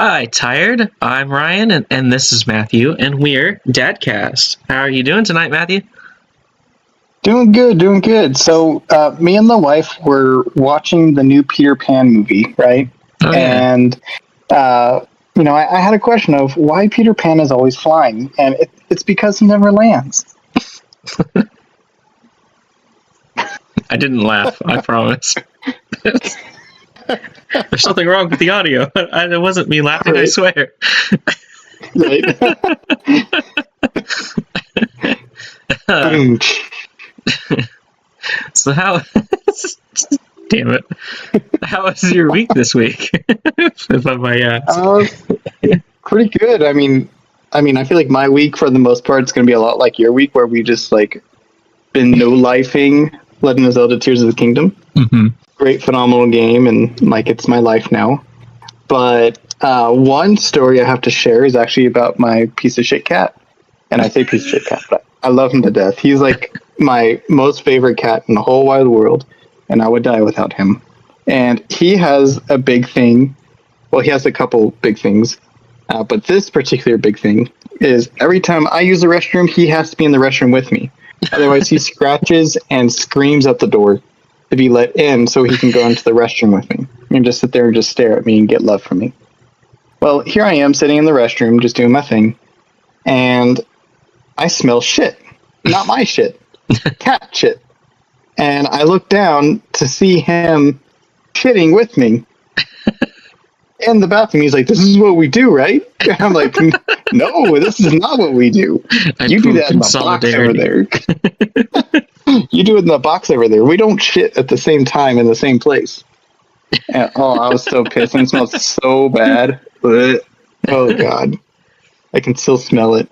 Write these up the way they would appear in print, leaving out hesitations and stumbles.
Hi, Tired. I'm Ryan, and this is Matthew, and we're Dadcast. How are you doing tonight, Matthew? Doing good. So, me and the wife were watching the new Peter Pan movie, right? Oh, yeah. And, I had a question of why Peter Pan is always flying, and it's because he never lands. I didn't laugh, I promise. There's something wrong with the audio. It wasn't me laughing, right. I swear. Right. So how... Damn it. How was your week this week? If I might ask. Pretty good. I mean, I feel like my week, for the most part, is going to be a lot like your week, where we just, been no-lifing Legend of Zelda Tears of the Kingdom. Mm-hmm. Great, phenomenal game, and, it's my life now. But one story I have to share is actually about my piece of shit cat. And I say piece of shit cat, but I love him to death. He's, my most favorite cat in the whole wide world, and I would die without him. And he has a big thing. Well, he has a couple big things. But this particular big thing is every time I use the restroom, he has to be in the restroom with me. Otherwise, he scratches and screams at the door to be let in so he can go into the restroom with me and just sit there and just stare at me and get love from me. Well, here I am sitting in the restroom just doing my thing, and I smell shit. Not my shit. Cat shit. And I look down to see him shitting with me in the bathroom. He's like, "This is what we do, right?" And I'm like, "No, this is not what we do. You do that in the box over there. You do it in the box over there. We don't shit at the same time in the same place." And, I was so pissed. And it smelled so bad. Oh, God. I can still smell it.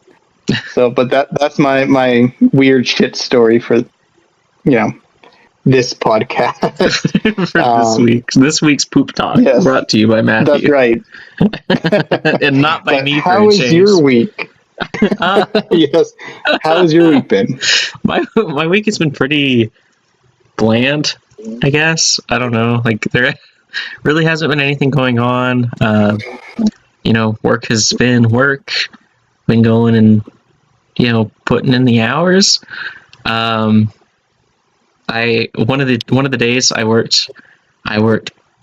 So, but that's my weird shit story for, this podcast. For this week's poop talk, yes, brought to you by Matthew. That's right. And not by me. How was your week? Yes. How has your week been? My week has been pretty bland, I guess. I don't know. There really hasn't been anything going on. Work has been work. Been going and putting in the hours. One of the days I worked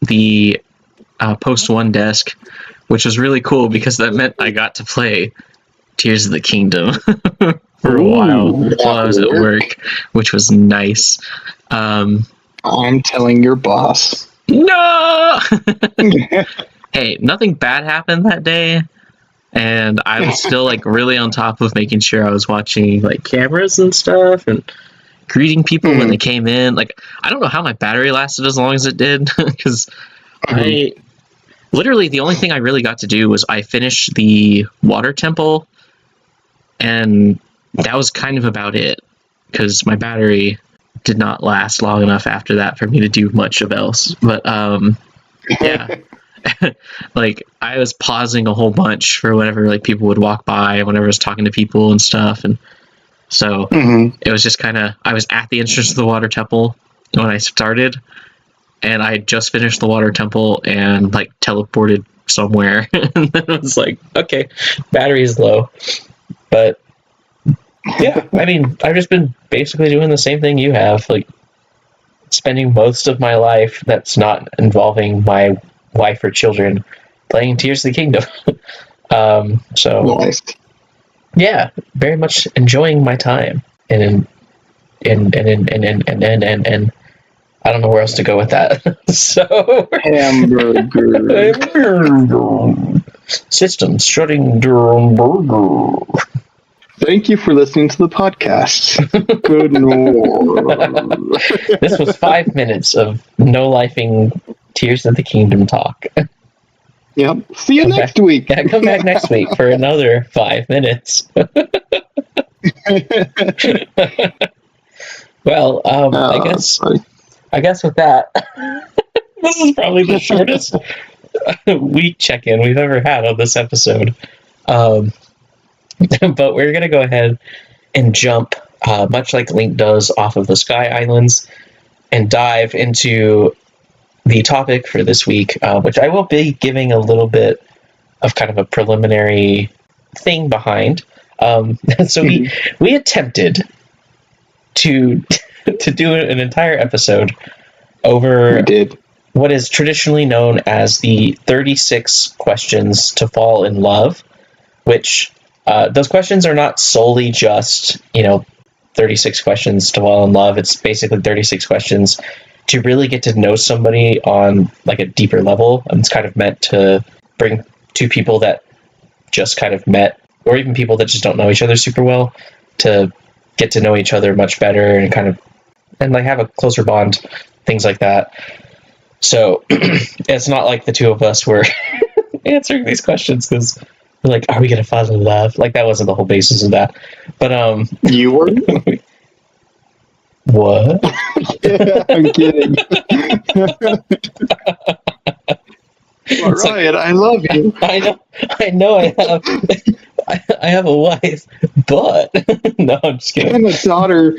the post one desk, which was really cool because that meant I got to play Tears of the Kingdom for a while I was at work, which was nice. I'm telling your boss. No. Hey, nothing bad happened that day. And I was still really on top of making sure I was watching cameras and stuff and greeting people when they came in. I don't know how my battery lasted as long as it did, because I literally, the only thing I really got to do was I finished the water temple, and that was kind of about it, because my battery did not last long enough after that for me to do much of else. But yeah. I was pausing a whole bunch for whenever people would walk by, whenever I was talking to people and stuff, and so it was just kind of, I was at the entrance of the water temple when I started, and I had just finished the water temple and teleported somewhere, and then it was okay, battery is low. But yeah, I've just been basically doing the same thing you have, spending most of my life that's not involving my wife or children playing Tears of the Kingdom. So nice. Yeah, very much enjoying my time, and I don't know where else to go with that. So hamburger system strutting burger. Thank you for listening to the podcast. Good Lord. This was 5 minutes of no-lifing Tears of the Kingdom talk. Yep. See you next week. Yeah, come back next week for another 5 minutes. Well, I guess with that, this is probably the shortest week check-in we've ever had on this episode. But we're going to go ahead and jump, much like Link does, off of the Sky Islands and dive into the topic for this week, which I will be giving a little bit of kind of a preliminary thing behind. So we attempted to do an entire episode over We did. what is traditionally known as the 36 questions to fall in love, which those questions are not solely just, 36 questions to fall in love. It's basically 36 questions to really get to know somebody on like a deeper level. And it's kind of meant to bring two people that just kind of met, or even people that just don't know each other super well, to get to know each other much better and like have a closer bond, things like that. So it's not like the two of us were answering these questions because we're like, are we gonna fall in love? Like that wasn't the whole basis of that. But You were? what? Yeah, I'm kidding. All right, I love you. I know I have I have a wife, but no, I'm just kidding. And a daughter.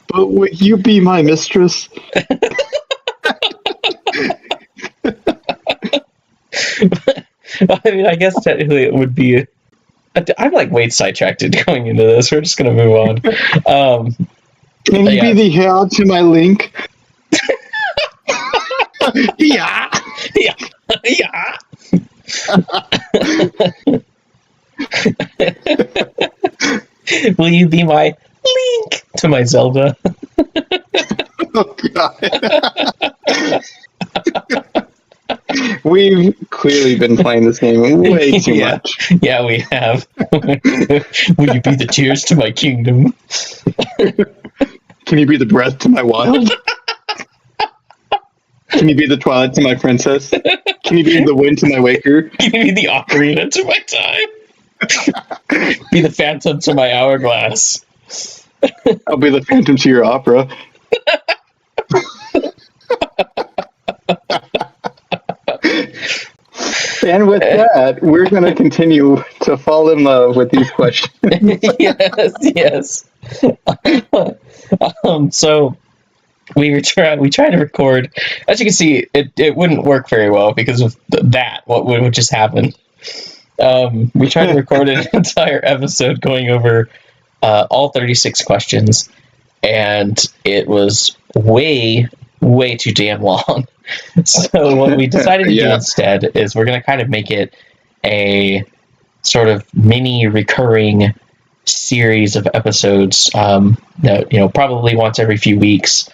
But would you be my mistress? I mean, I guess technically it would be. I'm like way sidetracked going into this. We're just gonna move on. Can you be the hair to my link? Yeah. Will you be my link to my Zelda? Oh, God. We've clearly been playing this game way too much. Yeah, we have. Will you be the tears to my kingdom? Can you be the breath to my wild? Can you be the twilight to my princess? Can you be the wind to my waker? Can you be the ocarina to my time? Be the phantom to my hourglass. I'll be the phantom to your opera. And with that, we're going to continue to fall in love with these questions. Yes. So we tried to record. As you can see, it wouldn't work very well because of that. What just happened? We tried to record an entire episode going over all 36 questions, and it was way too damn long. So what we decided to do instead is we're going to kind of make it a sort of mini recurring series of episodes that, probably once every few weeks,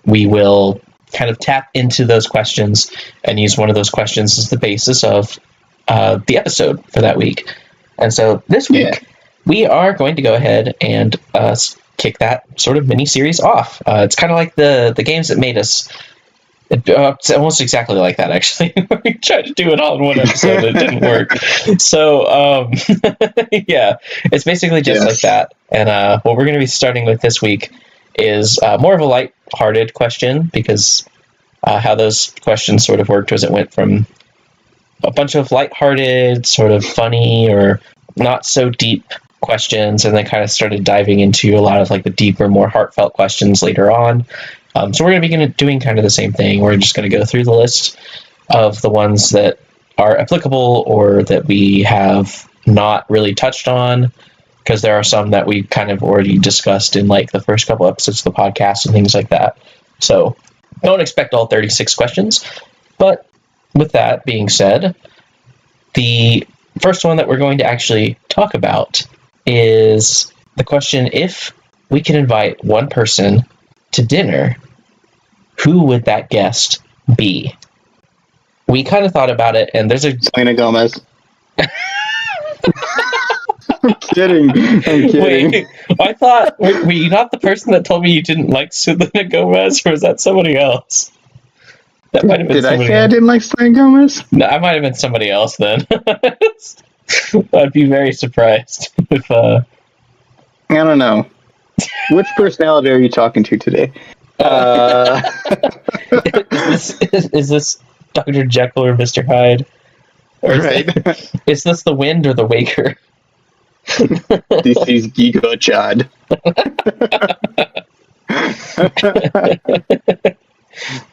we will kind of tap into those questions and use one of those questions as the basis of the episode for that week. And so this week, we are going to go ahead and kick that sort of mini series off. It's kind of like the games that made us. It's almost exactly like that, actually. We tried to do it all in one episode, it didn't work. So, yeah, it's basically just like that. And what we're going to be starting with this week is more of a light-hearted question, because how those questions sort of worked was it went from a bunch of light-hearted, sort of funny or not so deep questions, and then kind of started diving into a lot of like the deeper, more heartfelt questions later on. So we're going to be doing kind of the same thing. We're just going to go through the list of the ones that are applicable or that we have not really touched on, because there are some that we kind of already discussed in like the first couple episodes of the podcast and things like that. So don't expect all 36 questions. But with that being said, the first one that we're going to actually talk about is the question: if we could invite one person to dinner, who would that guest be? We kind of thought about it, and there's a Selena Gomez. I'm kidding. Wait, I thought, were you not the person that told me you didn't like Selena Gomez, or was that somebody else? That might have been. Did I say else. I didn't like Selena Gomez? No, I might have been somebody else then. I'd be very surprised if. I don't know. Which personality are you talking to today? Is this Dr. Jekyll or Mr. Hyde? Or is this the wind or the waker? This is Giga Chad.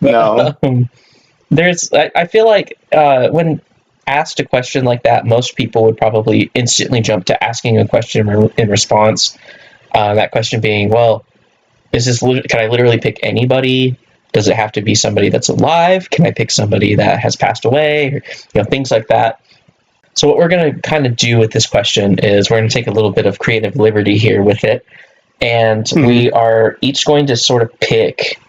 No. I feel like when asked a question like that, most people would probably instantly jump to asking a question in response. That question being, well, can I literally pick anybody? Does it have to be somebody that's alive? Can I pick somebody that has passed away? Or, things like that. So what we're going to kind of do with this question is we're going to take a little bit of creative liberty here with it. And we are each going to sort of pick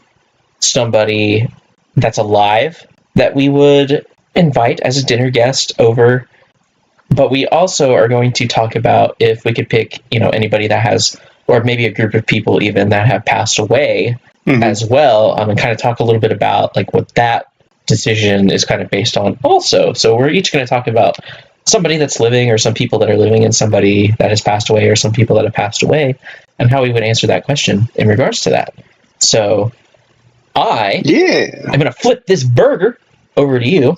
somebody that's alive that we would invite as a dinner guest over. But we also are going to talk about if we could pick, anybody that has, or maybe a group of people even that have passed away as well, and kind of talk a little bit about like what that decision is kind of based on also. So we're each going to talk about somebody that's living or some people that are living and somebody that has passed away or some people that have passed away and how we would answer that question in regards to that. So I'm going to flip this burger over to you.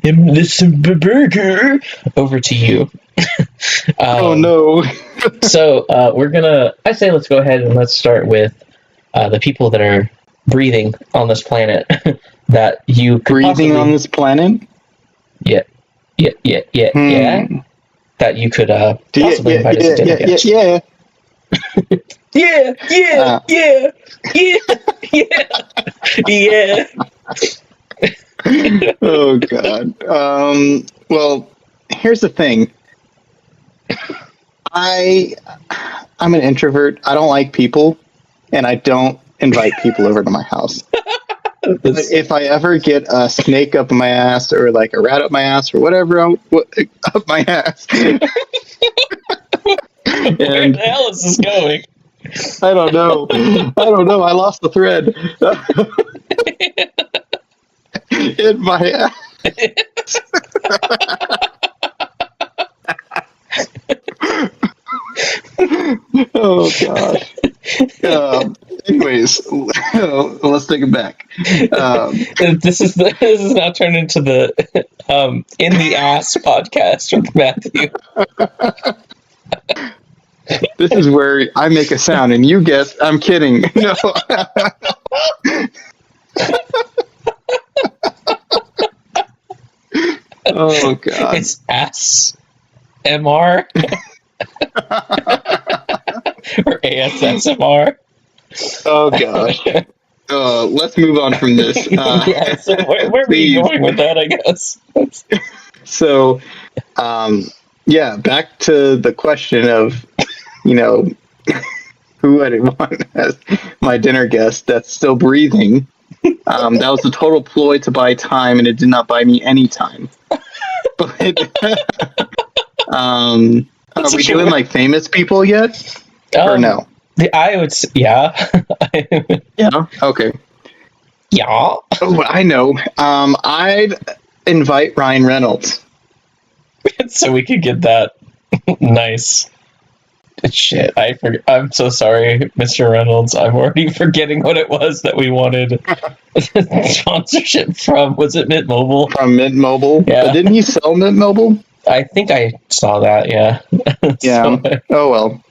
This burger over to you. Oh no. So I say let's go ahead and let's start with the people that are breathing on this planet that you could on this planet? Yeah. That you could possibly invite as a dinner guest. Yeah. Oh God. Well, here's the thing. I'm an introvert. I don't like people, and I don't invite people over to my house. But if I ever get a snake up my ass or like a rat up my ass or whatever up my ass. Where the hell is this going? I don't know. I lost the thread. In my ass. Oh God. Anyways, let's take it back. This is now turned into the In the Ass podcast with Matthew. This is where I make a sound and you guess I'm kidding. No. Oh God. It's ASMR or ASMR. Oh gosh. Let's move on from this. So where are you going with that, I guess? So, back to the question of, who I'd want as my dinner guest that's still breathing. That was a total ploy to buy time, and it did not buy me any time. But are we doing like famous people yet, or no? I would, yeah. Yeah. Okay. Yeah. Oh, I know. I'd invite Ryan Reynolds, so we could get that nice. Shit, I'm so sorry, Mr. Reynolds. I'm already forgetting what it was that we wanted sponsorship from. Was it Mint Mobile? From Mint Mobile? Yeah. But didn't he sell Mint Mobile? I think I saw that, yeah. Yeah. Oh, well.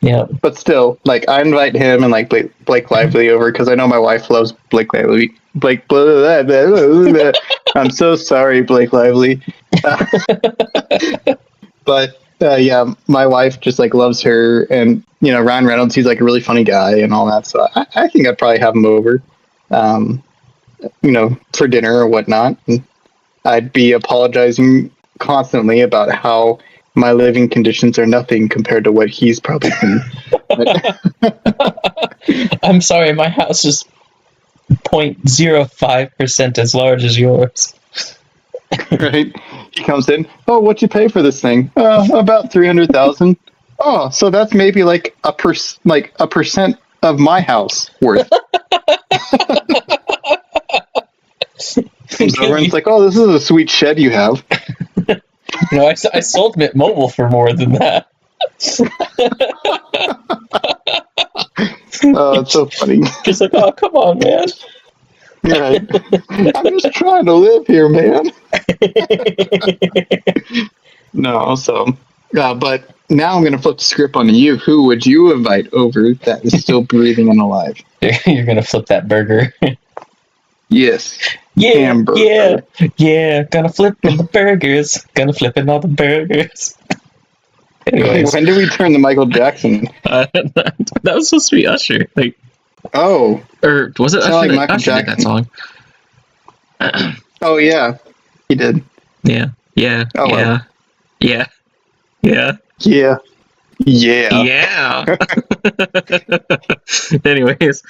Yeah. But still, like, I invite him and, like, Blake Lively over because I know my wife loves Blake Lively. I'm so sorry, Blake Lively. But... my wife just like loves her, and Ryan Reynolds, he's like a really funny guy and all that. So I think I'd probably have him over, for dinner or whatnot. And I'd be apologizing constantly about how my living conditions are nothing compared to what he's probably in. I'm sorry, my house is 0.05% as large as yours. Right? He comes in. Oh, what'd you pay for this thing? About $300,000. Oh, so that's maybe like a percent of my house worth. Comes over and it's like, oh, this is a sweet shed you have. I sold Mint Mobile for more than that. Oh, it's so funny. Just like, oh, come on, man. Right. I'm just trying to live here, man. No, so, but now I'm going to flip the script on you. Who would you invite over that is still breathing and alive? You're going to flip that burger. Yes. hamburger. Yeah. Gonna flip in the burgers. Gonna flip in all the burgers. Anyways, When did we turn to Michael Jackson? that was supposed to be Usher. Like, Oh, or was it sound Usher? like That Michael Usher did that Jackson. song. Oh yeah, he did. Yeah. Oh well. Yeah. Yeah. Anyways,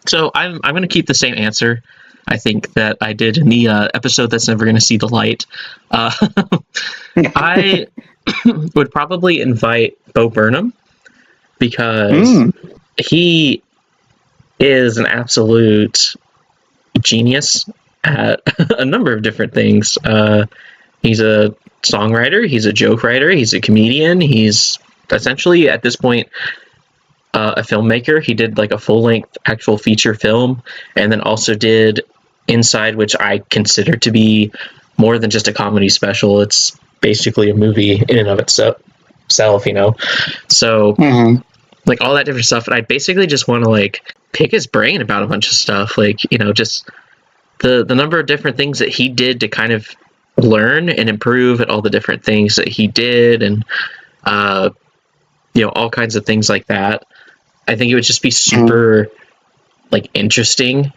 so I'm gonna keep the same answer. I think that I did in the episode that's never gonna see the light. I would probably invite Bo Burnham because he is an absolute genius at a number of different things. He's a songwriter, he's a joke writer, he's a comedian, he's essentially at this point a filmmaker. He did like a full-length actual feature film, and then also did Inside, which I consider to be more than just a comedy special. It's basically a movie in and of itself, you know. So like all that different stuff, and I basically just want to like pick his brain about a bunch of stuff, like, you know, just the number of different things that he did to kind of learn and improve at all the different things that he did, and you know, all kinds of things like that. I think it would just be super like interesting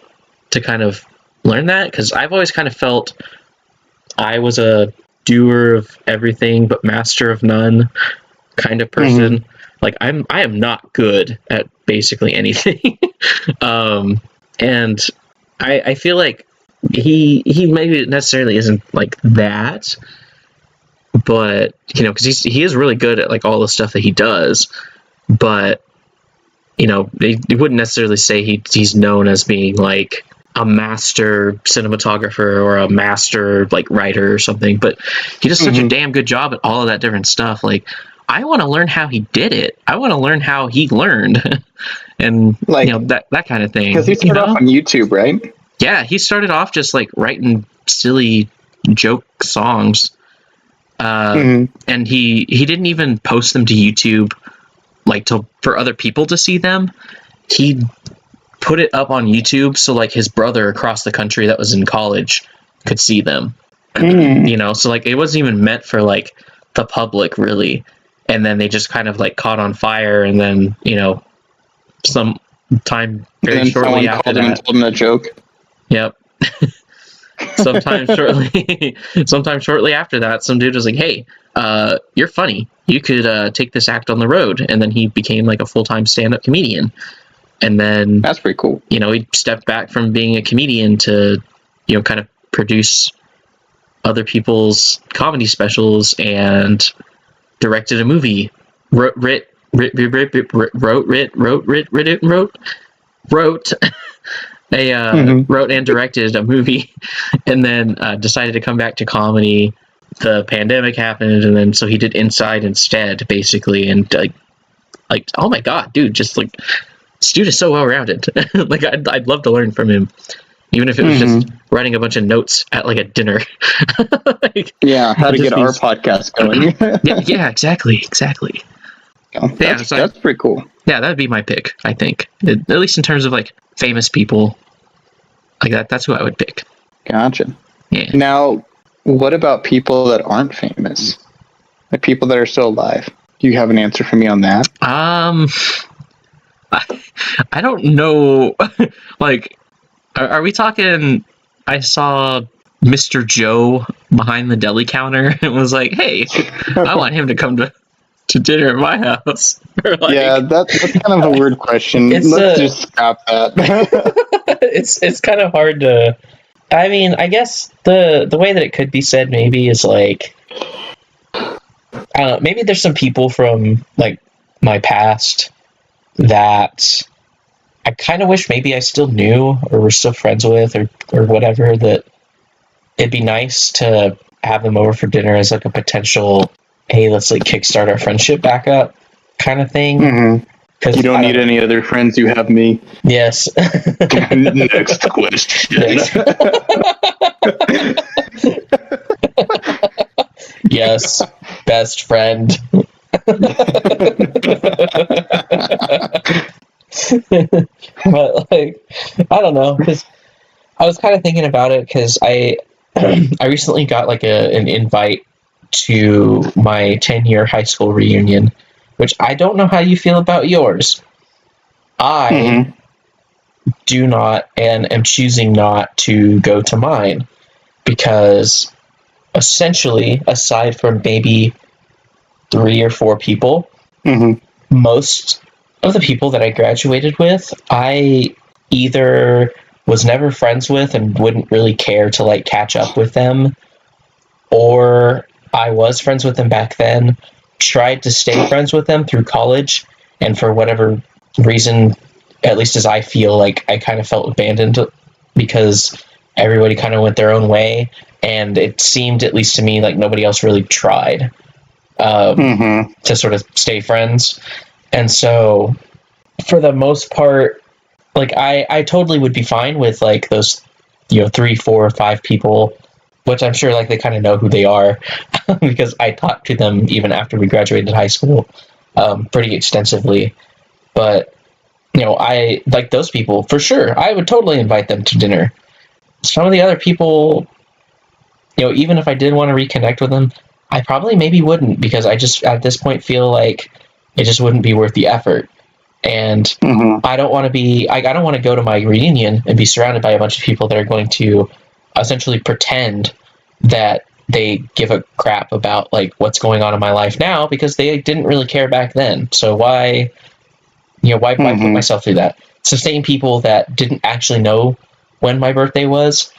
to kind of learn that, because I've always kind of felt I was a doer of everything but master of none kind of person. Like I am not good at basically anything. And I feel like he maybe necessarily isn't like that, but you know, because he is really good at like all the stuff that he does, but you know, they wouldn't necessarily say he's known as being like a master cinematographer or a master like writer or something, but he does such a damn good job at all of that different stuff. Like, I want to learn how he did it. I want to learn how he learned, and like, you know, that kind of thing. Because he started off on YouTube, right? Yeah, he started off just like writing silly joke songs, and he didn't even post them to YouTube like for other people to see them. He put it up on YouTube so like his brother across the country that was in college could see them. You know, so like it wasn't even meant for like the public really, and then they just kind of like caught on fire, and then, you know, some time very shortly after that, told him a joke. Yep. sometime shortly after that, some dude was like, hey, you're funny, you could take this act on the road, and then he became like a full-time stand-up comedian. And then that's pretty cool. You know, he stepped back from being a comedian to, you know, kind of produce other people's comedy specials, and directed a movie, wrote and directed a movie, and then decided to come back to comedy. The pandemic happened, and then so he did Inside instead, basically. And like oh my god, dude, just like this dude is so well rounded. Like I'd love to learn from him, even if it was just writing a bunch of notes at like a dinner. Like, yeah, how to get our podcast going. yeah, exactly. Oh, that's pretty cool. Yeah, that'd be my pick, I think. At least in terms of like famous people like that, that's who I would pick. Gotcha. Yeah. Now, what about people that aren't famous? Like people that are still alive? Do you have an answer for me on that? I don't know. Like, are we talking? I saw Mr. Joe behind the deli counter and was like, "Hey, I want him to come to dinner at my house." Like, yeah, that's kind of a weird question. Let's just scrap that. It's kind of hard to. I mean, I guess the way that it could be said maybe is like, maybe there's some people from like my past that I kind of wish maybe I still knew or were still friends with, or whatever, that it'd be nice to have them over for dinner as like a potential, hey, let's like kickstart our friendship back up kind of thing. You don't need any other friends, you have me. Yes. Next question. Yes, best friend. But like, I don't know, because I was kind of thinking about it because I I recently got like an invite to my 10-year high school reunion, which I don't know how you feel about yours. I do not and am choosing not to go to mine because essentially, aside from maybe 3 or 4 people, most of the people that I graduated with, I either was never friends with and wouldn't really care to like catch up with them, or I was friends with them back then, tried to stay friends with them through college, and for whatever reason, at least as I feel, like I kind of felt abandoned because everybody kind of went their own way, and it seemed, at least to me, like nobody else really tried to sort of stay friends. And so for the most part, like I totally would be fine with like those, 3, 4, or 5 people, which I'm sure like they kind of know who they are because I talked to them even after we graduated high school pretty extensively. But I like those people for sure. I would totally invite them to dinner. Some of the other people, even if I did want to reconnect with them, I probably maybe wouldn't, because I just at this point feel like it just wouldn't be worth the effort. And I don't want to be, I don't want to go to my reunion and be surrounded by a bunch of people that are going to essentially pretend that they give a crap about like what's going on in my life now, because they didn't really care back then. So why put myself through that? It's the same people that didn't actually know when my birthday was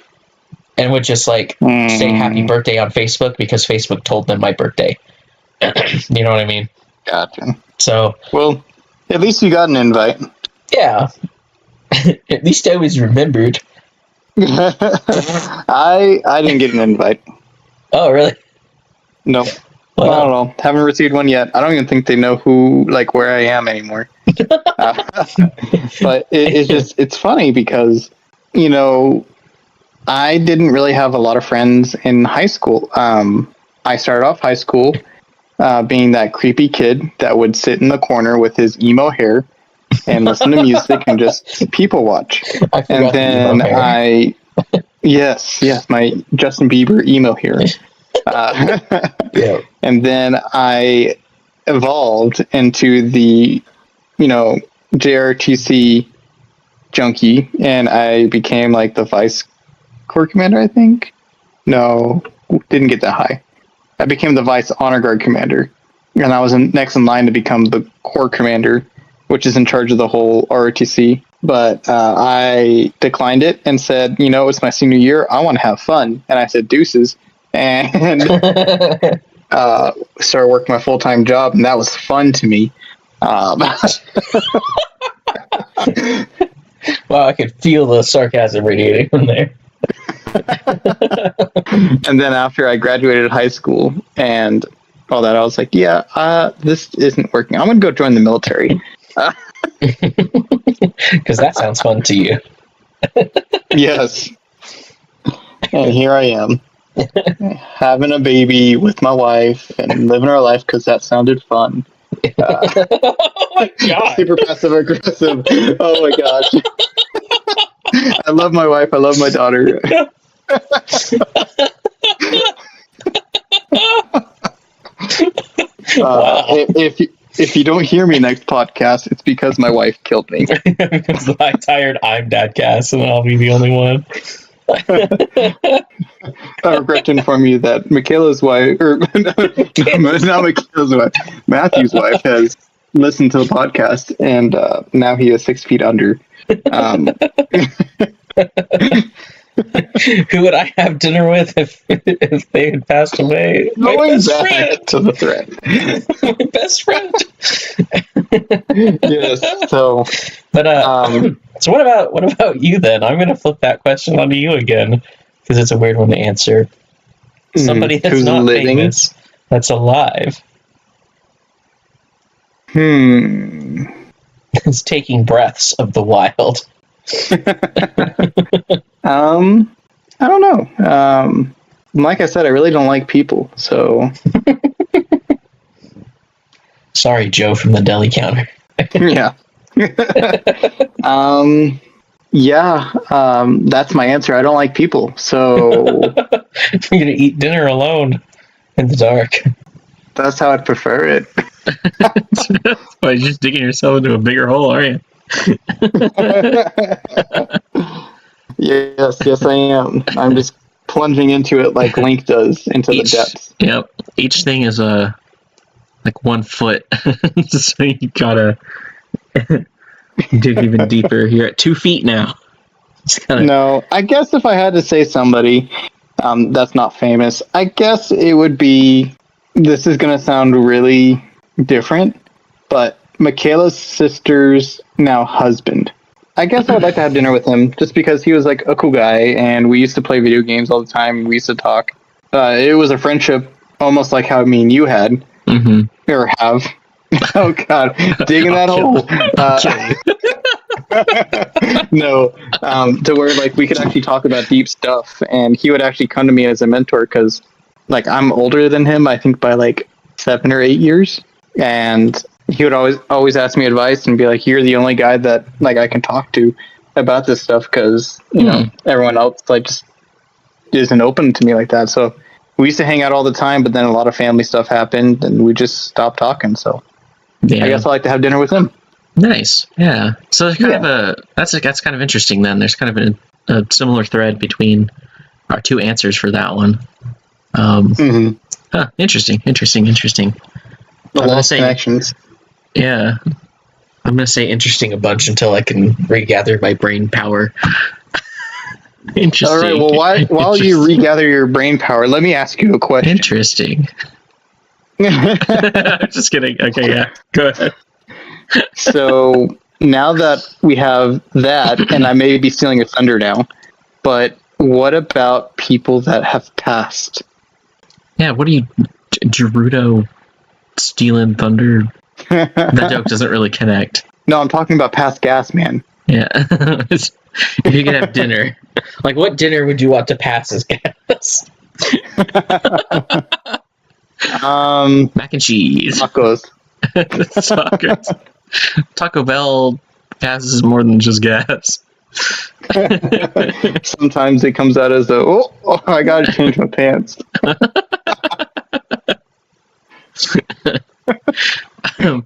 and would just like say happy birthday on Facebook because Facebook told them my birthday. You know what I mean? Gotcha. So, well, at least you got an invite. Yeah. At least I was remembered. I didn't get an invite. Oh, really? No. Well, not at all. Haven't received one yet. I don't even think they know where I am anymore. But it's funny because, I didn't really have a lot of friends in high school. I started off high school being that creepy kid that would sit in the corner with his emo hair and listen to music and just people watch. And then yes, my Justin Bieber emo hair. Yeah. And then I evolved into the, JRTC junkie, and I became like the vice corps commander, I think. No, didn't get that high. I became the vice honor guard commander, and I was next in line to become the corps commander, which is in charge of the whole ROTC. But I declined it and said, it's my senior year. I want to have fun. And I said deuces, and started working my full-time job, and that was fun to me. Wow, I could feel the sarcasm radiating from there. And then after I graduated high school and all that, I was like, this isn't working. I'm going to go join the military. Because that sounds fun to you. Yes. And here I am, having a baby with my wife and living our life because that sounded fun. Oh my god. Super passive aggressive. Oh my gosh. I love my wife. I love my daughter. Wow. If you don't hear me next podcast, it's because my wife killed me. Because I'm tired. I'm Dadcast, and I'll be the only one. I regret to inform you that Michaela's wife, or not Michaela's wife, Matthew's wife, has listened to the podcast, and now he is 6 feet under. Who would I have dinner with if they had passed away? My best friend. To the thread. My best friend. Yes. So, but so what about you then? I'm going to flip that question onto you again because it's a weird one to answer. Somebody that's not living? Famous, that's alive. Is taking breaths of the wild. I don't know. Like I said, I really don't like people, so. Sorry, Joe from the deli counter. Yeah. Yeah, that's my answer. I don't like people, so I'm gonna eat dinner alone in the dark. that's how I'd prefer it. Why, you're just digging yourself into a bigger hole, aren't you? Yes, I am. I'm just plunging into it like Link does into the depths. Yep. Each thing is like 1 foot, so you gotta dig even deeper. You're at 2 feet now. No, I guess if I had to say somebody that's not famous, I guess it would be. This is gonna sound really different, but Michaela's sister's now husband. I guess I would like to have dinner with him just because he was like a cool guy and we used to play video games all the time. We used to talk. It was a friendship almost like how me and you had or have. Oh God, digging that hole. No, to where like we could actually talk about deep stuff, and he would actually come to me as a mentor because like I'm older than him, I think by like 7 or 8 years, and he would always ask me advice and be like, "You're the only guy that like I can talk to about this stuff because you know everyone else like just isn't open to me like that." So we used to hang out all the time, but then a lot of family stuff happened, and we just stopped talking. So I guess I like to have dinner with him. Nice, yeah. So there's kind of that's kind of interesting. Then there's kind of a similar thread between our two answers for that one. Interesting. The lost connections. Yeah, I'm gonna say interesting a bunch until I can regather my brain power. Interesting. All right. Well, while you regather your brain power, let me ask you a question. Interesting. I'm just kidding. Okay, yeah. Go ahead. So now that we have that, and I may be stealing your thunder now, but what about people that have passed? Yeah, what are you, Gerudo stealing thunder? That joke doesn't really connect. No, I'm talking about past gas, man. Yeah. If you could have dinner, like what dinner would you want to pass as gas? Mac and cheese. Tacos. Tacos. Taco Bell passes more than just gas. Sometimes it comes out as oh, I gotta change my pants.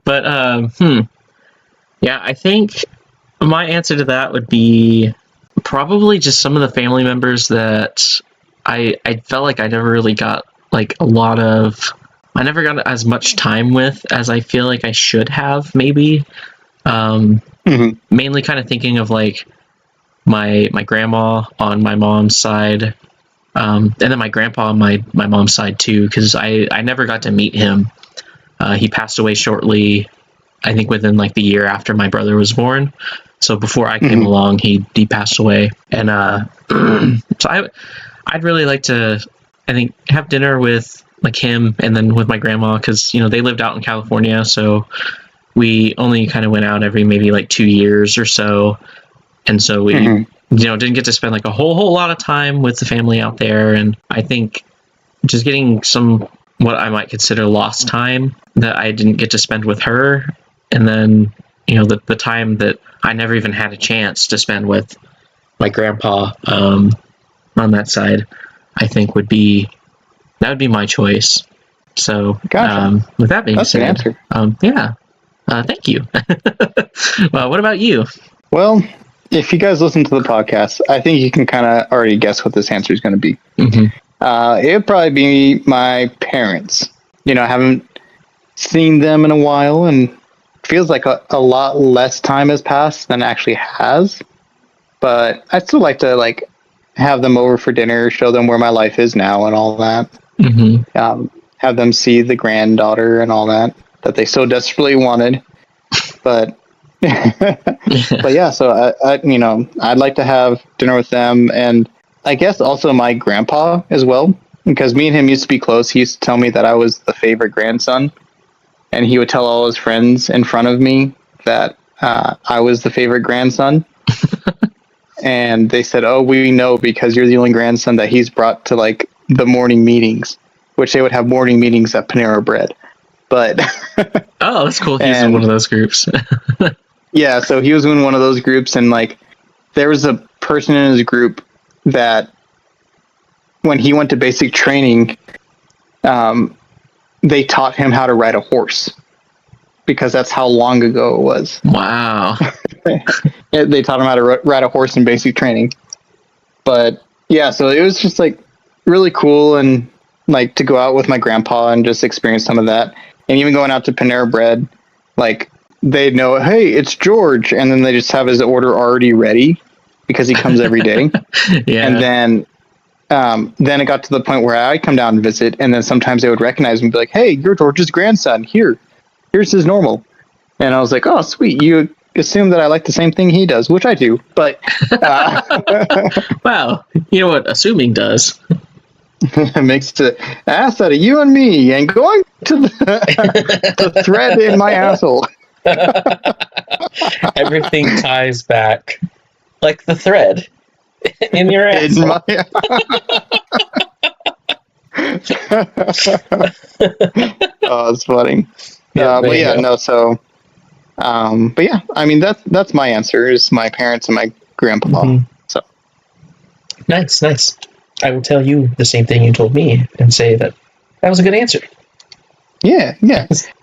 But yeah, I think my answer to that would be probably just some of the family members that I felt like I never really got like I never got as much time with as I feel like I should have, maybe. Mainly kind of thinking of like my grandma on my mom's side, and then my grandpa on my mom's side too, because I never got to meet him. He passed away shortly, I think within like the year after my brother was born. So before I came along, he passed away, and so I'd really like to, I think, have dinner with like him and then with my grandma, because you know they lived out in California, so we only kind of went out every maybe like 2 years or so, and so we you know didn't get to spend like a whole lot of time with the family out there. And I think just getting some what I might consider lost time that I didn't get to spend with her, and then you know the time that I never even had a chance to spend with my grandpa on that side, I think would be my choice. So Gotcha. with that being That's said, an answer. yeah, thank you. Well, what about you? Well, if you guys listen to the podcast, I think you can kind of already guess what this answer is going to be. It would probably be my parents. You know, I haven't seen them in a while, and feels like a lot less time has passed than actually has. But I'd still like to like have them over for dinner, show them where my life is now and all that. Have them see the granddaughter and all that they so desperately wanted. But but yeah, so I you know, I'd like to have dinner with them, and I guess also my grandpa as well, because me and him used to be close. He used to tell me that I was the favorite grandson, and he would tell all his friends in front of me that I was the favorite grandson. And they said, "Oh, we know because you're the only grandson that he's brought to like the morning meetings," which they would have morning meetings at Panera Bread. But oh, that's cool. He's in one of those groups. Yeah, so he was in one of those groups, and like there was a person in his group that when he went to basic training, they taught him how to ride a horse because that's how long ago it was. Wow. They taught him how to ride a horse in basic training. But yeah, so it was just like really cool, and like to go out with my grandpa and just experience some of that. And even going out to Panera Bread, like they'd know, hey, it's George, and then they just have his order already ready because he comes every day. Yeah. And then it got to the point where I'd come down and visit, and then sometimes they would recognize me and be like, hey, you're George's grandson. Here's his normal. And I was like, oh, sweet. You assume that I like the same thing he does, which I do. But wow, you know what assuming does? It makes the ass out of you and me, and going to the thread in my asshole. Everything ties back like the thread in your asshole. Oh, it's funny. But yeah, no. So, but yeah, I mean that's my answer. Is my parents and my grandpa. Mm-hmm. So nice. I will tell you the same thing you told me and say that was a good answer. Yeah.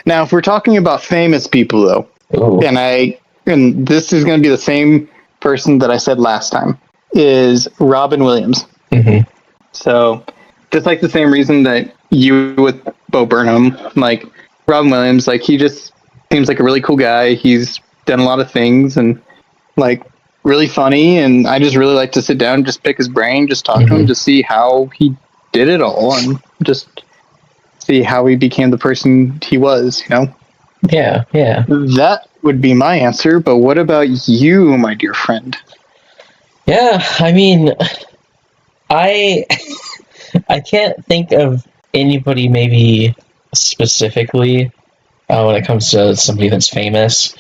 Now, if we're talking about famous people, though, Ooh. and this is going to be the same person that I said last time, is Robin Williams. Mm-hmm. So, just like the same reason that you with Bo Burnham, like Robin Williams, like he just seems like a really cool guy. He's done a lot of things and like really funny, and I just really like to sit down and just pick his brain, just talk to him to see how he did it all and just see how he became the person he was, you know? Yeah. That would be my answer, but what about you, my dear friend? Yeah, I mean, I can't think of anybody maybe specifically when it comes to somebody that's famous.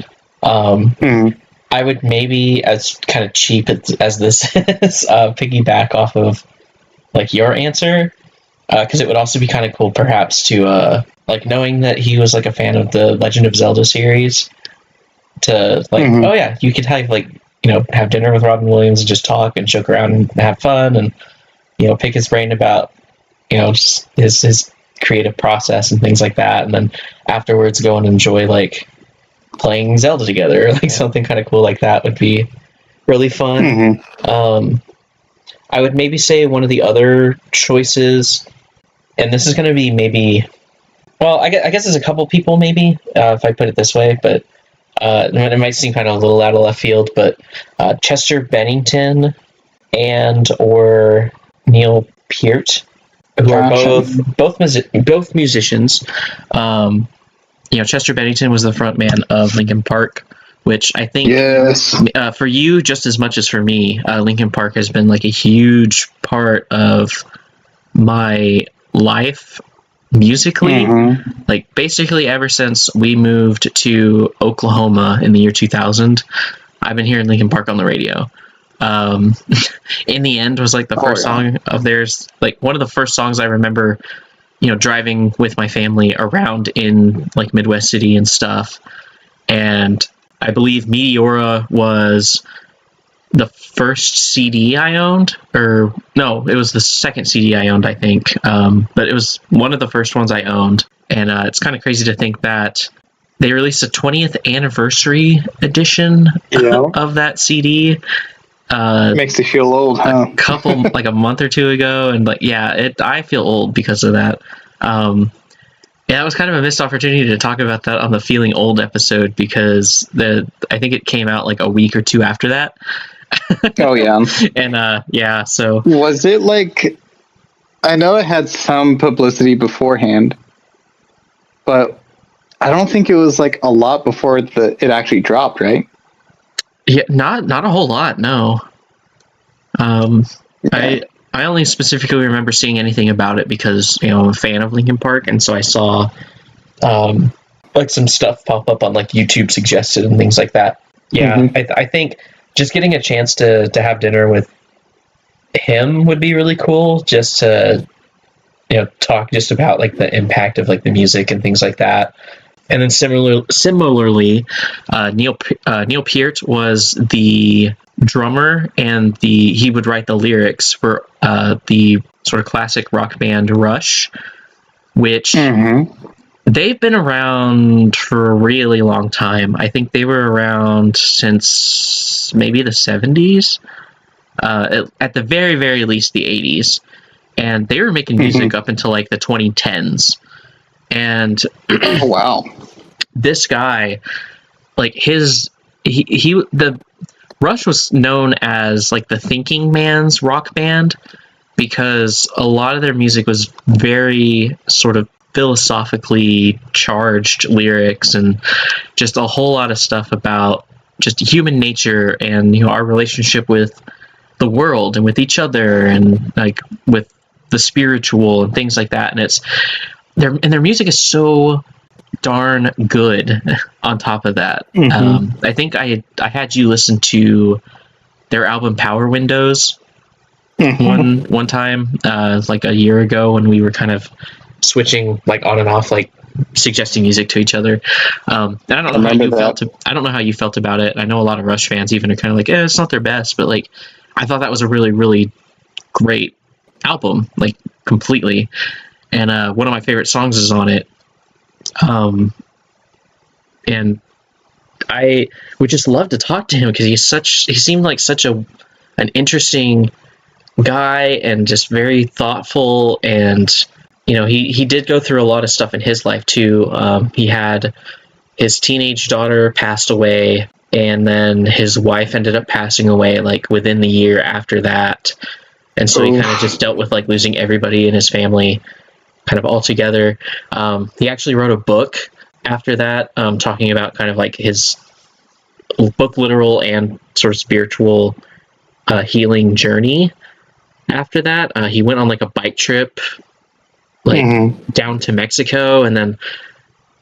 I would maybe, as kind of cheap as this is, piggyback off of like your answer, because it would also be kind of cool perhaps to like knowing that he was like a fan of the Legend of Zelda series, to like oh yeah, you could have like, you know, have dinner with Robin Williams and just talk and joke around and have fun and, you know, pick his brain about, you know, just his creative process and things like that, and then afterwards go and enjoy like playing Zelda together, like something kind of cool like that would be really fun. I would maybe say one of the other choices, and this is going to be maybe, well, I guess there's a couple people maybe, if I put it this way, but it might seem kind of a little out of left field, but Chester Bennington and or Neil Peart, who are both musicians. You know, Chester Bennington was the front man of Linkin Park, which I think for you just as much as for me, Linkin Park has been like a huge part of my life musically. Like basically ever since we moved to Oklahoma in the year 2000, I've been hearing Linkin Park on the radio. In the End was like the first song of theirs, like one of the first songs I remember, you know, driving with my family around in like Midwest City and stuff. And I believe Meteora was the first CD I owned, or no, it was the second CD I owned, I think. But it was one of the first ones I owned. And it's kind of crazy to think that they released a 20th anniversary edition of that CD. Makes you feel old, huh? A couple, like a month or two ago, and like, yeah, I feel old because of that. Yeah, it was kind of a missed opportunity to talk about that on the Feeling Old episode, because I think it came out like a week or two after that. Oh yeah. And yeah, so was it like, I know it had some publicity beforehand, but I don't think it was like a lot before it actually dropped, right? Yeah, not a whole lot, no. I only specifically remember seeing anything about it because, you know, I'm a fan of Linkin Park, and so I saw like some stuff pop up on like YouTube suggested and things like that. Yeah, I think just getting a chance to have dinner with him would be really cool, just to, you know, talk just about like the impact of like the music and things like that. And then similarly, Neil Peart was the drummer, and he would write the lyrics for the sort of classic rock band Rush, which they've been around for a really long time. I think they were around since maybe the 70s, at the very, very least the 80s. And they were making music up until like the 2010s. And oh, wow. This guy, like the Rush was known as like the thinking man's rock band, because a lot of their music was very sort of philosophically charged lyrics, and just a whole lot of stuff about just human nature and, our relationship with the world and with each other, and like with the spiritual and things like that. And their music is so darn good on top of that. I think I had you listen to their album Power Windows one time, like a year ago, when we were kind of switching like on and off, like suggesting music to each other. And I don't know how you felt. I don't know how you felt about it. I know a lot of Rush fans even are kind of like, it's not their best, but like I thought that was a really, really great album, like completely. And one of my favorite songs is on it. And I would just love to talk to him, because he seemed like such an interesting guy, and just very thoughtful. And he did go through a lot of stuff in his life too. He had his teenage daughter passed away, and then his wife ended up passing away like within the year after that. And so he kind of just dealt with like losing everybody in his family kind of all together. He actually wrote a book after that, talking about kind of like his both literal and sort of spiritual healing journey. After that, he went on like a bike trip, like down to Mexico, and then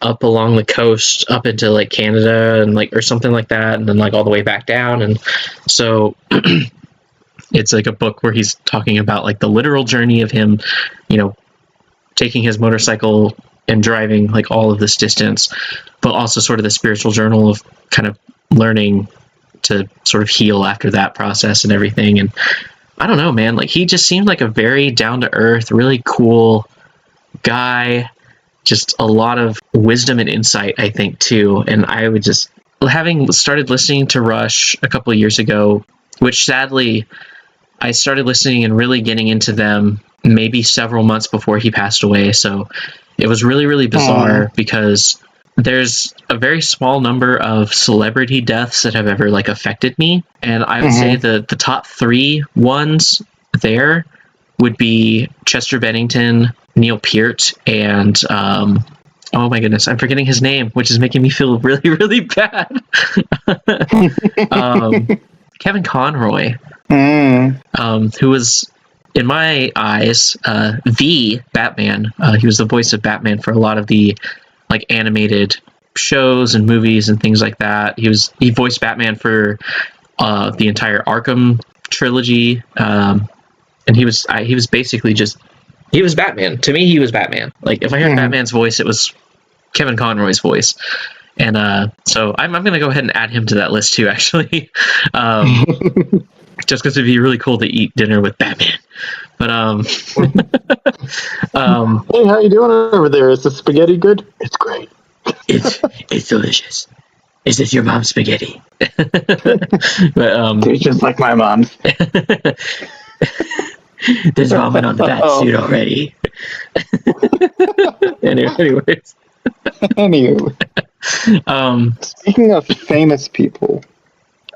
up along the coast up into like Canada, and like, or something like that, and then like all the way back down. And so it's like a book where he's talking about like the literal journey of him, taking his motorcycle and driving like all of this distance, but also sort of the spiritual journal of kind of learning to sort of heal after that process and everything. And I don't know, man, like he just seemed like a very down to earth, really cool guy, just a lot of wisdom and insight, I think, too. And I would just, having started listening to Rush a couple of years ago, which sadly I started listening and really getting into them maybe several months before he passed away. So it was really, really bizarre, because there's a very small number of celebrity deaths that have ever like affected me. And I would say the top 3 ones there would be Chester Bennington, Neil Peart, and oh my goodness, I'm forgetting his name, which is making me feel really, really bad. Kevin Conroy, who was, in my eyes, the Batman. He was the voice of Batman for a lot of the like animated shows and movies and things like that. He voiced Batman for the entire Arkham trilogy, and he was basically just, he was Batman. To me, he was Batman. Like if I heard Batman's voice, it was Kevin Conroy's voice. And so I'm going to go ahead and add him to that list too, actually. Just because it'd be really cool to eat dinner with Batman. But hey, how you doing over there? Is the spaghetti good? It's great. It's delicious. Is this your mom's spaghetti? But it's just like my mom's. There's ramen on the bat suit already. Anyways. Anyway. Speaking of famous people,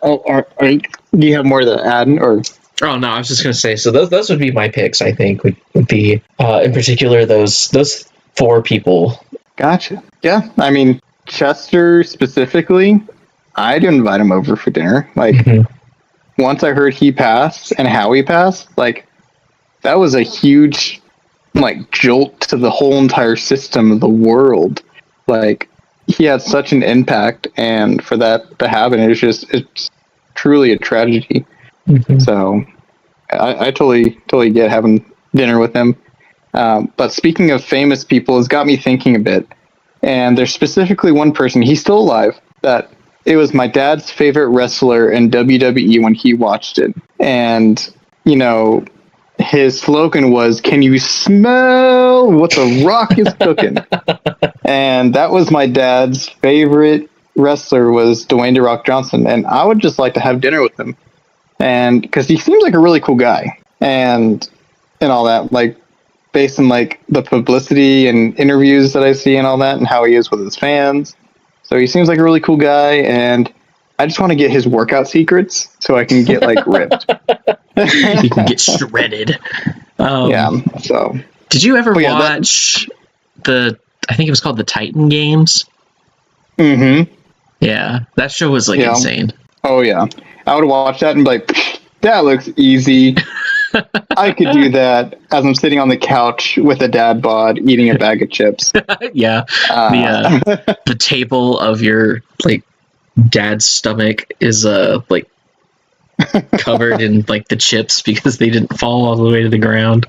do you have more to add, or? Oh no, I was just gonna say. So those would be my picks. I think would be in particular those 4 people. Gotcha. Yeah, I mean Chester specifically, I'd invite him over for dinner. Like once I heard he passed and how he passed, like that was a huge like jolt to the whole entire system of the world. Like he had such an impact, and for that to happen, it's truly a tragedy. So I totally get having dinner with him. But speaking of famous people, it's got me thinking a bit. And there's specifically one person, he's still alive, that it was my dad's favorite wrestler in WWE when he watched it. And, you know, his slogan was, "Can you smell what the Rock is cooking?" And that was my dad's favorite wrestler, was Dwayne "The Rock" Johnson. And I would just like to have dinner with him. And because he seems like a really cool guy. And all that, like, based on like the publicity and interviews that I see and all that, and how he is with his fans. So he seems like a really cool guy, and I just want to get his workout secrets so I can get like ripped. You can get shredded. Yeah. So did you ever watch I think it was called the Titan Games? Mm-hmm. Yeah, that show was like insane. Oh yeah, I would watch that and be like, that looks easy. I could do that as I'm sitting on the couch with a dad bod eating a bag of chips. Yeah, the table of your like dad's stomach is like covered in like the chips because they didn't fall all the way to the ground.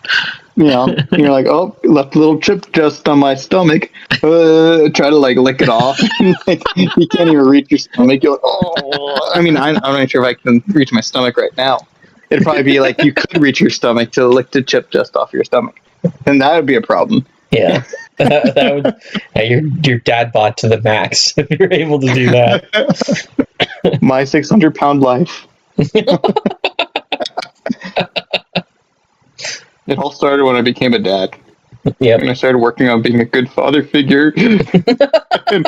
Yeah, you're like, oh, left a little chip just on my stomach. Try to like lick it off. Like, you can't even reach your stomach. You're like, oh. I mean, I'm not sure if I can reach my stomach right now. It'd probably be like you could reach your stomach to lick the chip just off your stomach, and that would be a problem. Yeah, that would your dad bod to the max if you're able to do that. My 600-pound life. It all started when I became a dad. Yeah, and I started working on being a good father figure. And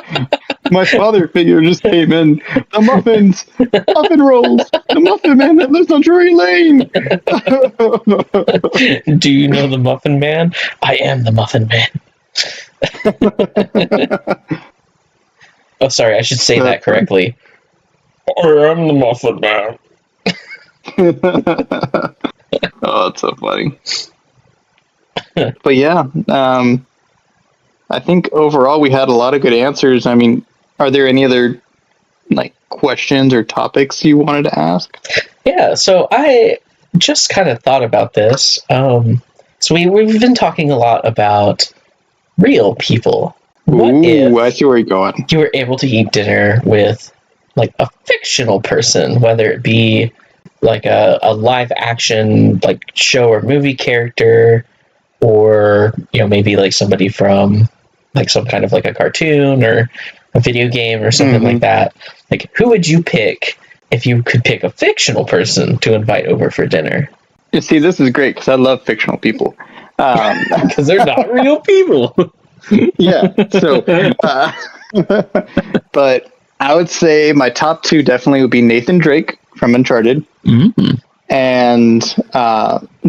my father figure just came in. The muffins, muffin rolls, the muffin man that lives on Drury Lane. Do you know the Muffin Man? I am the Muffin Man. Oh, sorry, I should say that correctly. I am the Muffin Man. Oh, it's so funny. But yeah, I think overall we had a lot of good answers. I mean, are there any other like questions or topics you wanted to ask? Yeah, so I just kind of thought about this. So we've been talking a lot about real people. What if I see where you're going. You were able to eat dinner with like a fictional person, whether it be like a live action like show or movie character, or maybe like somebody from like some kind of like a cartoon or a video game or something like that. Like, who would you pick if you could pick a fictional person to invite over for dinner? You see, this is great because I love fictional people. Because they're not real people. Yeah. So, but I would say my top two definitely would be Nathan Drake from Uncharted and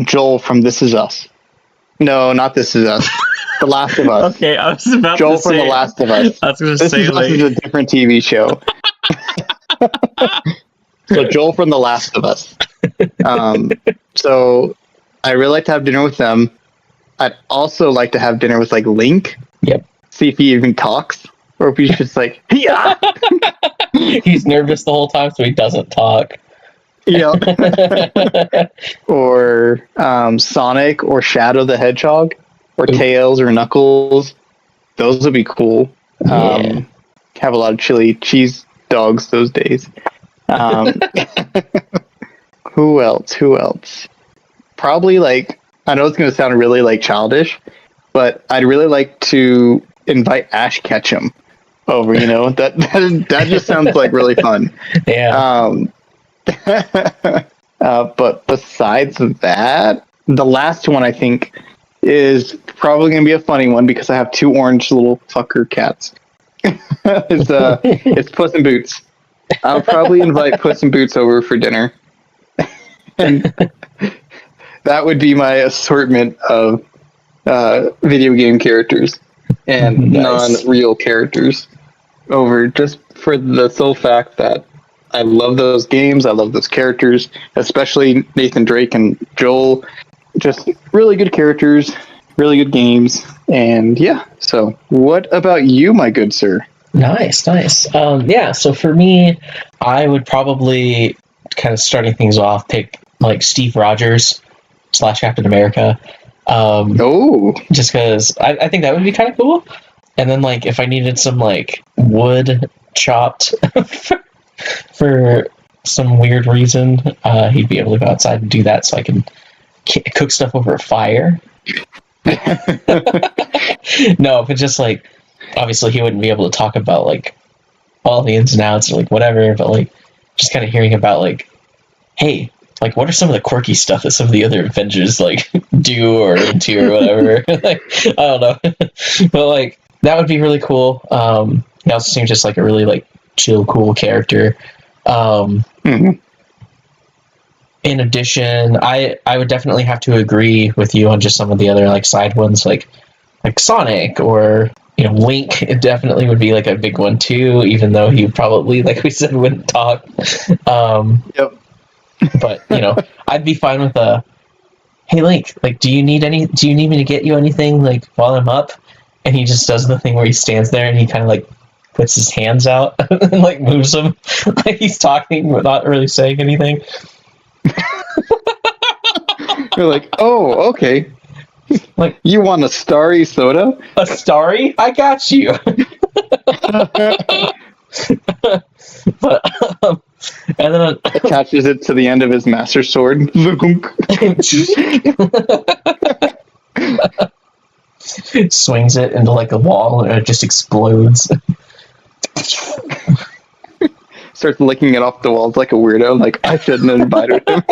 Joel from This Is Us. No, not This Is Us. The Last of Us. Okay, I was about Joel to say... Joel from The Last of Us. I was going to say... This is a different TV show. So Joel from The Last of Us. So I really like to have dinner with them. I'd also like to have dinner with, like, Link. Yep. See if he even talks. Or if he's just like, yeah. He's nervous the whole time, so he doesn't talk. Yeah. Or Sonic or Shadow the Hedgehog or Tails or Knuckles. Those would be cool. Have a lot of chili cheese dogs those days. Who else? Probably like, I know it's going to sound really like childish, but I'd really like to invite Ash Ketchum over, that just sounds like really fun. Yeah. But besides that, the last one I think is probably going to be a funny one because I have two orange little fucker cats. It's Puss in Boots. I'll probably invite Puss in Boots over for dinner. And that would be my assortment of video game characters and non-real characters over, just for the sole fact that I love those games. I love those characters, especially Nathan Drake and Joel. Just really good characters, really good games. And yeah, so what about you, my good sir? Nice. Yeah, so for me, I would probably, kind of starting things off, pick like Steve Rogers / Captain America. Just because I think that would be kind of cool. And then like if I needed some like wood chopped for some weird reason, he'd be able to go outside and do that, so I can cook stuff over a fire. No, but just like, obviously he wouldn't be able to talk about like all the ins and outs or like whatever, but like just kind of hearing about like, hey, like what are some of the quirky stuff that some of the other Avengers like do or into or whatever. Like, I don't know. But like that would be really cool. He also seems just like a really like chill, cool character. In addition, I would definitely have to agree with you on just some of the other like side ones, like Sonic, or Link. It definitely would be like a big one too, even though he probably, like we said, wouldn't talk. Yep. But I'd be fine with hey Link, like do you need me to get you anything like while I'm up? And he just does the thing where he stands there and he kind of like puts his hands out and like moves them like he's talking but not really saying anything. You're like, oh, okay. Like, you want a starry soda? A starry? I got you. But and then attaches it to the end of his master sword. Swings it into like a wall and it just explodes. Starts licking it off the walls like a weirdo. Like, I shouldn't have invited him.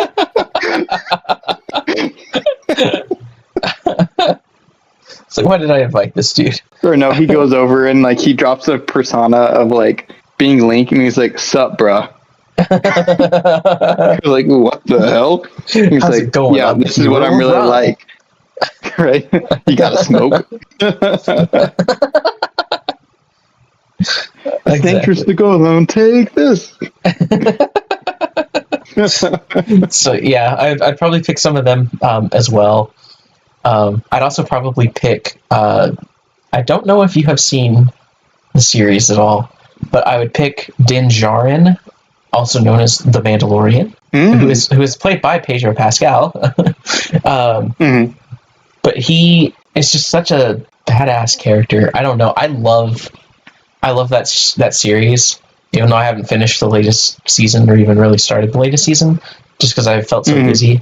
It's like, why did I invite this dude? Or no, he goes over and like he drops a persona of like being Link and he's like, sup, bruh. You're like, what the hell? He's How's like, going? yeah, this is what I'm really like. Right? You gotta smoke. It's dangerous to go alone. Take this. So yeah, I'd probably pick some of them as well. I'd also probably pick. I don't know if you have seen the series at all, but I would pick Din Djarin, also known as the Mandalorian, who is played by Pedro Pascal. But he is just such a badass character. I don't know. I love that series, even though I haven't finished the latest season or even really started the latest season, just because I felt so busy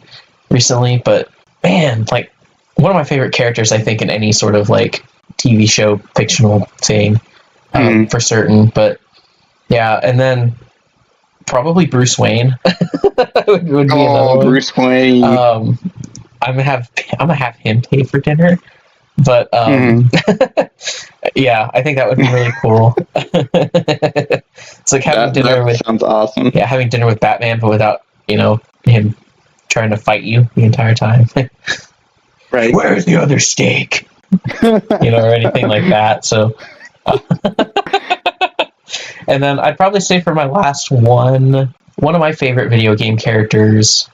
recently. But man, like one of my favorite characters, I think, in any sort of like TV show, fictional thing, for certain. But yeah, and then probably Bruce Wayne would be another one. Bruce Wayne. I'm gonna have him pay for dinner, but yeah, I think that would be really cool. It's like having dinner with. Sounds awesome. Yeah, having dinner with Batman, but without him trying to fight you the entire time. Right. Where's the other steak? Or anything like that. So, and then I'd probably say for my last one of my favorite video game characters,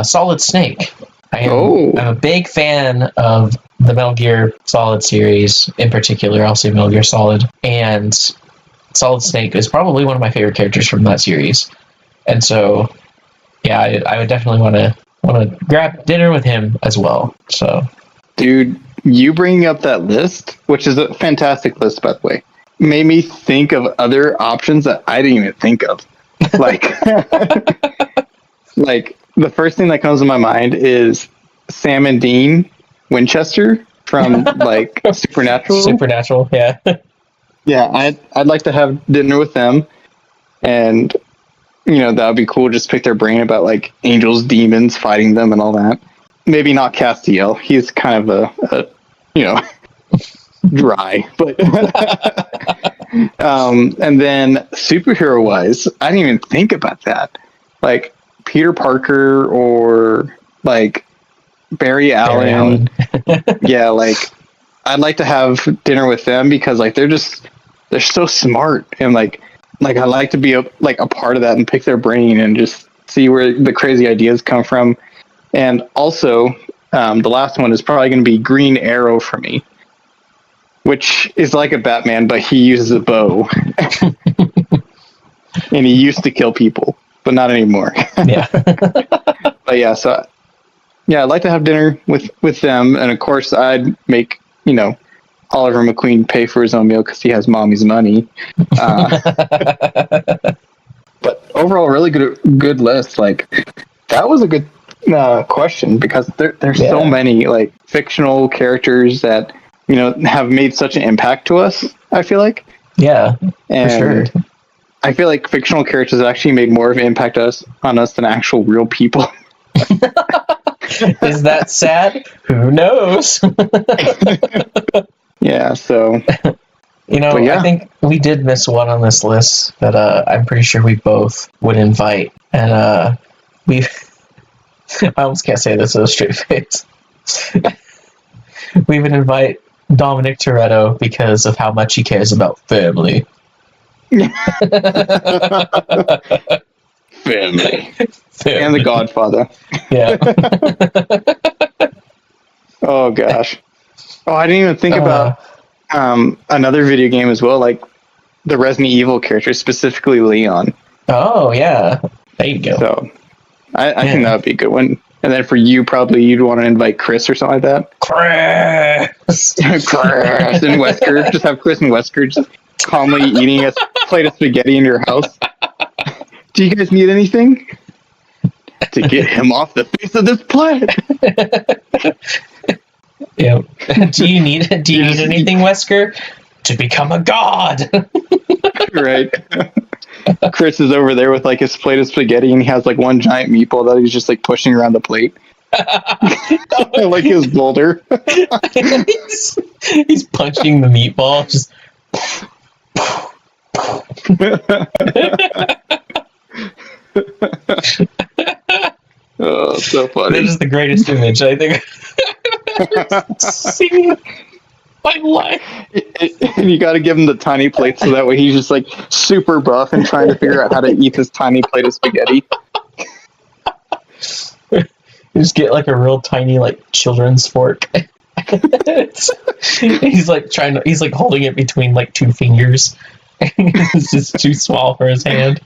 Solid Snake. I'm a big fan of the Metal Gear Solid series in particular. I'll say Metal Gear Solid, and Solid Snake is probably one of my favorite characters from that series. And so, yeah, I would definitely want to grab dinner with him as well. So, dude, you bringing up that list, which is a fantastic list, by the way, made me think of other options that I didn't even think of. Like, like the first thing that comes to my mind is Sam and Dean Winchester from like Supernatural. Supernatural, yeah. Yeah, I'd like to have dinner with them, and that would be cool. Just pick their brain about like angels, demons, fighting them, and all that. Maybe not Castiel. He's kind of a dry, but and then superhero wise, I didn't even think about that. Like Peter Parker or like Barry Allen. Yeah, like I'd like to have dinner with them because like they're so smart, and like I like to be a part of that and pick their brain and just see where the crazy ideas come from. And also, the last one is probably going to be Green Arrow for me, which is like a Batman, but he uses a bow. And he used to kill people, but not anymore. Yeah. But yeah, so yeah, I'd like to have dinner with them, and of course I'd make Oliver McQueen pay for his own meal because he has mommy's money. But really good list. Like, that was a good question, because there's so many like fictional characters that have made such an impact to us. I feel like. Yeah, and for sure. I feel like fictional characters have actually made more of an impact on us than actual real people. Is that sad? Who knows? Yeah, so I think we did miss one on this list that I'm pretty sure we both would invite, and we I almost can't say this with a straight face. We would invite Dominic Toretto because of how much he cares about family. Family. And The Godfather. Yeah. Oh gosh. Oh, I didn't even think about another video game as well, like the Resident Evil characters, specifically Leon. Oh yeah, there you go. So I think that would be a good one. And then for you, probably you'd want to invite Chris or something like that. Chris and Wesker. Just have Chris and Wesker just calmly eating a plate of spaghetti in your house. Do you guys need anything to get him off the face of this planet? Yeah. Do you need anything, Wesker, to become a god? Right. Chris is over there with like his plate of spaghetti, and he has like one giant meatball that he's just like pushing around the plate. Like his boulder. he's punching the meatball. Just. Oh, so funny. That is the greatest image I think I've ever seen in my life. And you got to give him the tiny plate so that way he's just like super buff and trying to figure out how to eat this tiny plate of spaghetti. You just get like a real tiny like children's fork. He's like holding it between like two fingers. It's just too small for his hand.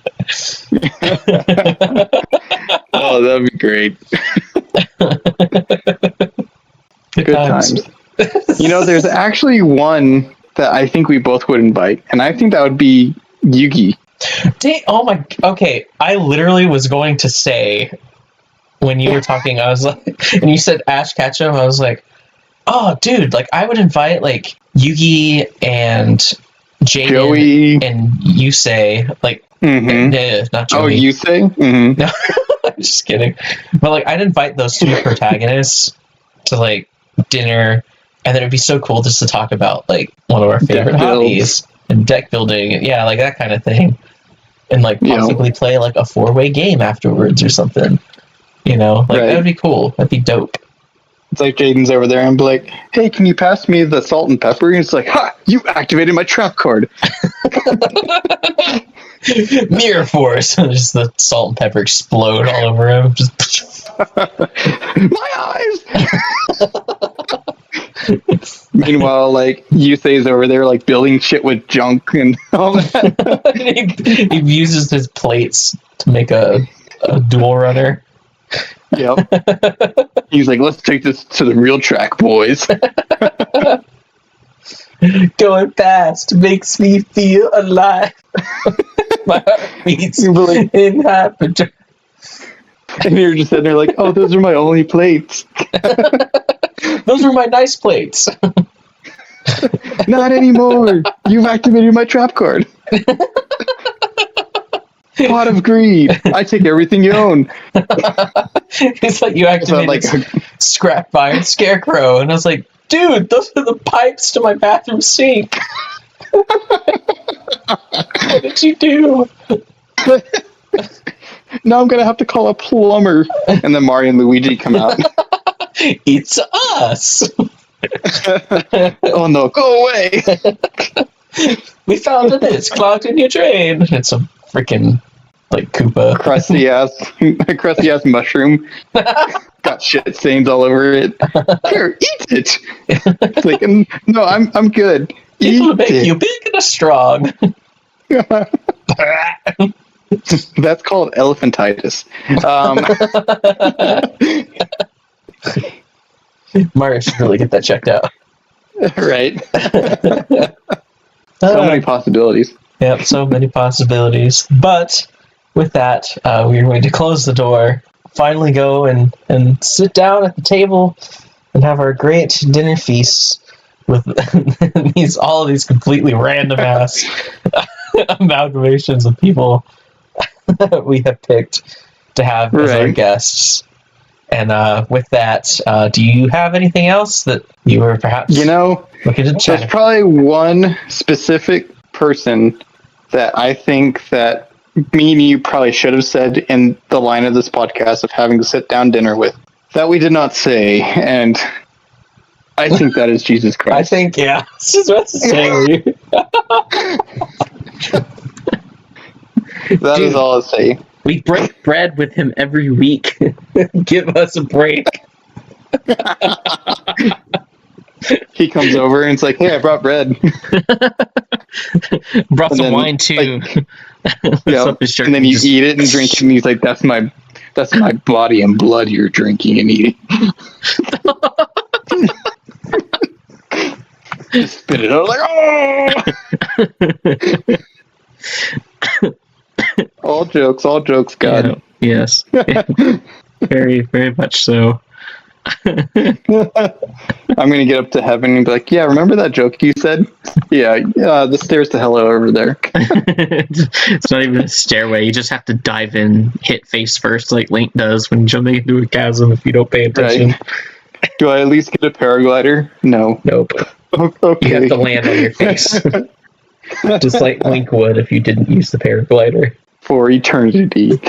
Oh, that'd be great. Good times. There's actually one that I think we both would invite, and I think that would be Yugi. Okay. I literally was going to say, when you were talking, I was like, and you said Ash Ketchum, I was like, oh, dude, like I would invite like Yugi and Joey and Yusei, like, not Joey. Oh, Yusei? Mm-hmm. No, I'm just kidding. But like, I'd invite those two protagonists to like dinner, and then it'd be so cool just to talk about like one of our favorite hobbies and deck building, and like that kind of thing, and like possibly play like a 4-way game afterwards or something. That would be cool. That'd be dope. It's like Jaden's over there and be like, hey, can you pass me the salt and pepper? And it's like, ha, you activated my trap card. Mirror force. Just the salt and pepper explode all over him. Just my eyes. Meanwhile, like Yusei's over there like building shit with junk and all that. he uses his plates to make a dual runner. Yep. He's like, let's take this to the real track, boys. Going fast makes me feel alive. My heart beats in hyperdrive. And you're just sitting there like, oh, those are my only plates. Those are my nice plates. Not anymore. You've activated my trap card. Pot of greed. I take everything you own. It's like you activated Scrap Iron Scarecrow, and I was like, dude, those are the pipes to my bathroom sink. What did you do? Now I'm gonna have to call a plumber. And then Mario and Luigi come out. It's us. Oh no, go away. We found this clogged in your drain. It's a freaking like Koopa. Crusty ass mushroom. Got shit stains all over it. Here, eat it. It's like, no, I'm good. It'll make you big and strong. That's called elephantitis. Mario should really get that checked out. Right. So many possibilities. Yep, so many possibilities. But with that, we're going to close the door, finally go and sit down at the table and have our great dinner feasts with all of these completely random ass amalgamations of people that we have picked to have as our guests. And with that, do you have anything else that you were perhaps looking to chat? There's probably one specific person that I think that me and you probably should have said in the line of this podcast of having to sit down dinner with that we did not say, and I think that is Jesus Christ. I think, yeah. This is what to say. That is all I'll say. We break bread with him every week. Give us a break. He comes over and it's like, hey, I brought bread. Brought and some wine too. Yeah. And then you eat it and drink it, and he's like, that's my body and blood you're drinking and eating. Just spit it out like, oh! All jokes, God. Yeah, yes. Very, very much so. I'm gonna get up to heaven and be like, yeah, remember that joke you said? Yeah, the stairs to hell are over there. It's not even a stairway. You just have to dive in, hit face first, like Link does when jumping into a chasm if you don't pay attention. Right. Do I at least get a paraglider? No. Nope. Okay. You have to land on your face. Just like Link would if you didn't use the paraglider. For eternity.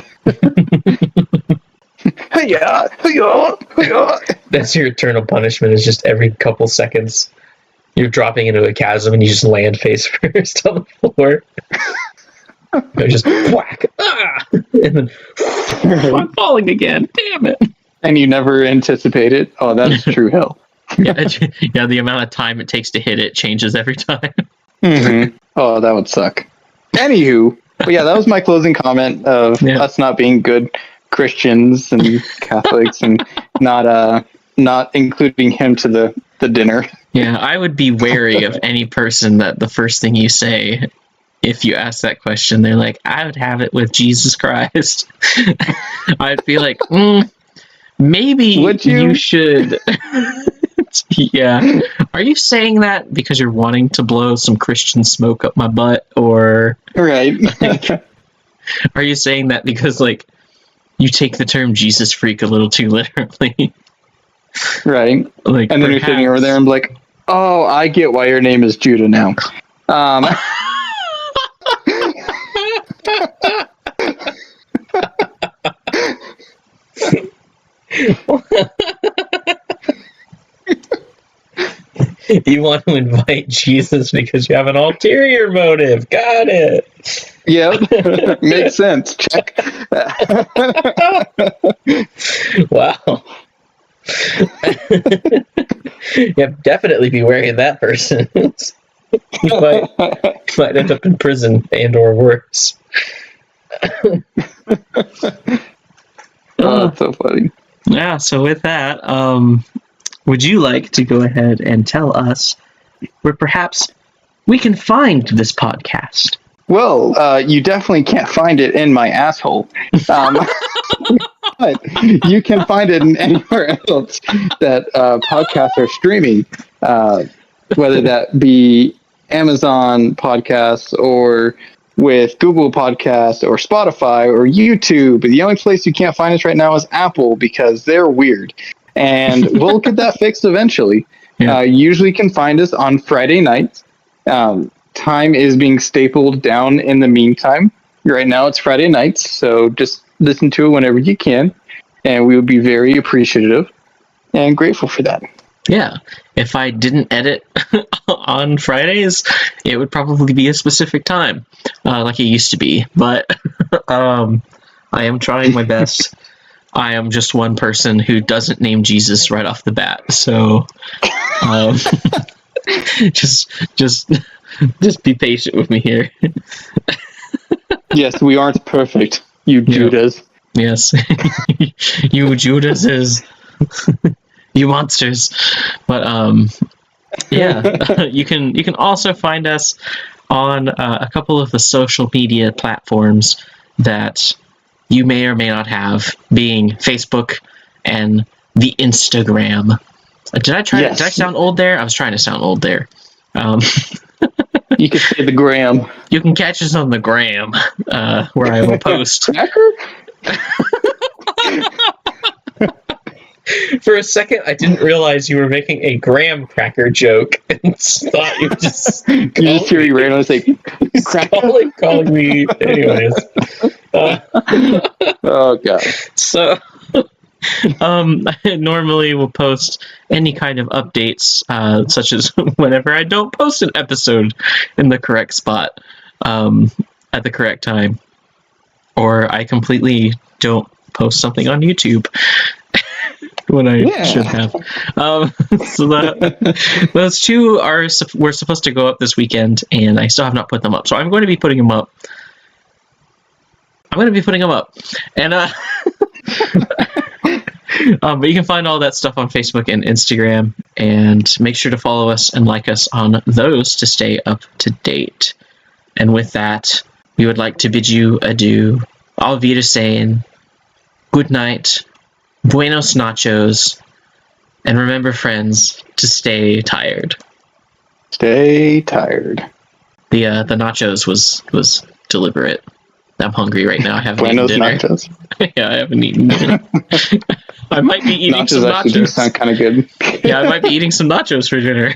That's your eternal punishment, is just every couple seconds you're dropping into a chasm and you just land face first on the floor. You just whack. And then I'm falling again. Damn it. And you never anticipate it? Oh, that's true hell. Yeah, the amount of time it takes to hit it changes every time. Mm-hmm. Oh, that would suck. Anywho, but yeah, that was my closing comment of us not being good Christians and Catholics and not including him to the dinner. Yeah, I would be wary of any person that the first thing you say, if you ask that question, they're like, I would have it with Jesus Christ. I'd be like, maybe you should. Yeah. Are you saying that because you're wanting to blow some Christian smoke up my butt, or right? Are you saying that because like you take the term Jesus freak a little too literally? Right. Like, and then you're sitting over there and like, oh, I get why your name is Judah now. You want to invite Jesus because you have an ulterior motive. Got it. Yep. Makes sense. Check. Wow. Yeah, definitely be wary of that person. You might end up in prison and or worse. Oh, that's so funny. Yeah, so with that, would you like to go ahead and tell us where perhaps we can find this podcast? Well, you definitely can't find it in my asshole. But you can find it in anywhere else that podcasts are streaming, whether that be Amazon podcasts or with Google Podcasts or Spotify or YouTube. The only place you can't find us right now is Apple because they're weird. And we'll get that fixed eventually. Yeah. Usually can find us on Friday nights. Time is being stapled down in the meantime. Right now it's Friday nights, so just listen to it whenever you can. And we would be very appreciative and grateful for that. Yeah. If I didn't edit on Fridays, it would probably be a specific time, like it used to be. But I am trying my best. I am just one person who doesn't name Jesus right off the bat. So just be patient with me here. Yes, we aren't perfect, you Judas. Yes. You Judases. You monsters. But yeah, you can also find us on a couple of the social media platforms. that you may or may not have, being Facebook and the Instagram. Did I sound old there? I was trying to sound old there. You could say the gram. You can catch us on the gram, where I will post. For a second, I didn't realize you were making a graham cracker joke, and thought you were just you just hear you randomly say calling me. Anyways, oh god. So, I normally will post any kind of updates, such as whenever I don't post an episode in the correct spot, at the correct time, or I completely don't post something on YouTube when I should have. So those two were supposed to go up this weekend, and I still have not put them up. So I'm going to be putting them up. And but you can find all that stuff on Facebook and Instagram, and make sure to follow us and like us on those to stay up to date. And with that, we would like to bid you adieu. Auf Wiedersehen. Good night. Buenos nachos. And remember, friends, to stay tired. Stay tired. The nachos was deliberate. I'm hungry right now. I haven't Buenos eaten dinner. nachos? Yeah, I haven't eaten dinner. I might be eating some nachos. Nachos actually do sound kind of good. Yeah, I might be eating some nachos for dinner.